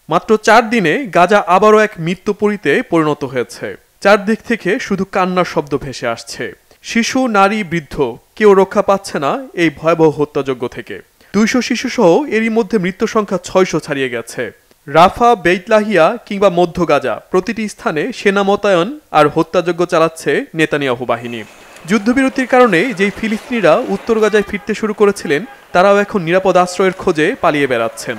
মাত্র 4 দিনে গাজা আবারও এক মৃত্যুপুরীতে পরিণত হয়েছে। চারদিক থেকে শুধু কান্নার শব্দ ভেসে আসছে। শিশু, নারী, বৃদ্ধ কেউ রক্ষা পাচ্ছে না এই ভয়াবহ হত্যাযজ্ঞ থেকে। 200 শিশুসহ এরই মধ্যে মৃত্যু সংখ্যা 600 ছাড়িয়ে গেছে। রাফা, বেইত লাহিয়া কিংবা মধ্য গাজা প্রতিটি স্থানে সেনা মোতায়েন আর হত্যাযজ্ঞ চালাচ্ছে নেতানিয়াহু বাহিনী। যুদ্ধবিরতির কারণে যেই ফিলিস্তিনিরা উত্তর গাজায় ফিরতে শুরু করেছিলেন তারাও এখন নিরাপদ আশ্রয়ের খোঁজে পালিয়ে বেড়াচ্ছেন।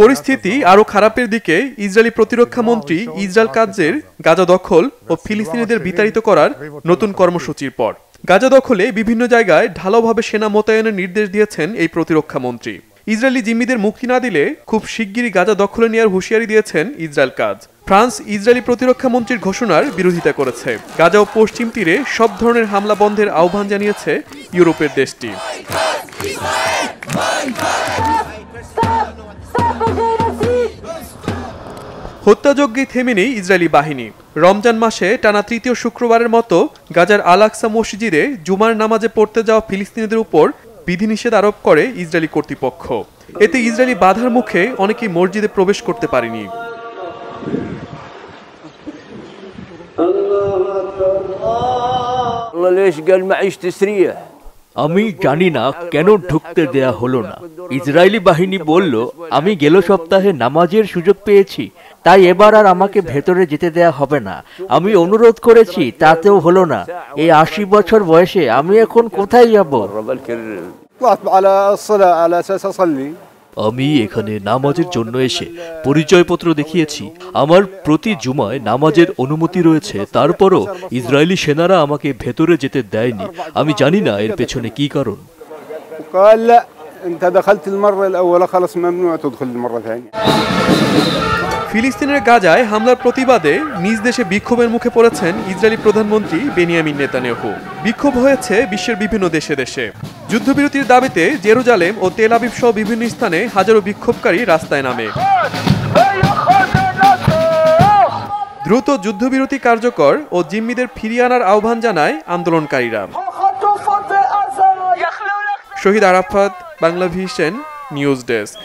পরিস্থিতি আরও খারাপের দিকে ইসরায়েলি প্রতিরক্ষা মন্ত্রী ইসরায়েল কাৎজের গাজা দখল ও ফিলিস্তিনিদের বিতাড়িত করার নতুন কর্মসূচির পর গাজা দখলে বিভিন্ন জায়গায় ঢালাওভাবে সেনা মোতায়েনের নির্দেশ দিয়েছেন এই প্রতিরক্ষা মন্ত্রী। ইসরায়েলি জিম্মিদের মুক্তি না দিলে খুব শিগগিরই গাজা দখলে নেওয়ার হুঁশিয়ারি দিয়েছেন ইসরায়েল কাজ। ফ্রান্স ইসরায়েলি প্রতিরক্ষা মন্ত্রীর ঘোষণার বিরোধিতা করেছে। গাজা ও পশ্চিম তীরে সব ধরনের হামলা বন্ধের আহ্বান জানিয়েছে ইউরোপের দেশটি। হত্যাযজ্ঞে থেমে নেই ইসরায়েলি বাহিনী। রমজান মাসে টানা তৃতীয় শুক্রবারের মতো গাজার আল আকসা মসজিদে জুমার নামাজে পড়তে যাওয়া ফিলিস্তিনিদের উপর বিধিনিষেধ আরোপ করে ইসরায়েলি কর্তৃপক্ষ। এতে ইসরায়েলি বাধার মুখে অনেকেই মসজিদে প্রবেশ করতে পারেনি। আমি জানি না কেন ঢুকতে দেয়া হলো না। ইসরায়েলি বাহিনী বলল আমি গেল সপ্তাহে নামাজের সুযোগ পেয়েছি, তাই এবার আর আমাকে ভেতরে যেতে দেয়া হবে না। আমি অনুরোধ করেছি, তাতেও হলো না। এই 80 বছর বয়সে আমি এখন কোথায় যাব? আমি এখানে নামাজের জন্য এসে পরিচয়পত্র দেখিয়েছি। আমার প্রতি জুমায় নামাজের অনুমতি রয়েছে, তারপরও ইসরায়েলি সেনারা আমাকে ভেতরে যেতে দেয়নি। আমি জানি না এর পেছনে কি কারণ। ফিলিস্তিনের গাজায় হামলার প্রতিবাদে নিজ দেশে বিক্ষোভের মুখে পড়েছেন ইসরায়েলি প্রধানমন্ত্রী বেনিয়ামিন নেতানিয়াহু। বিক্ষোভ হয়েছে বিশ্বের বিভিন্ন দেশে দেশে। যুদ্ধবিরতির দাবিতে জেরুজালেম ও তেল আবিব সহ বিভিন্ন স্থানে হাজারো বিক্ষোভকারী রাস্তায় নামে। দ্রুত যুদ্ধবিরতি কার্যকর ও জিম্মিদের ফিরিয়ে আনার আহ্বান জানায় আন্দোলনকারীরা। Shahid Arafat, Bangla Vision news desk.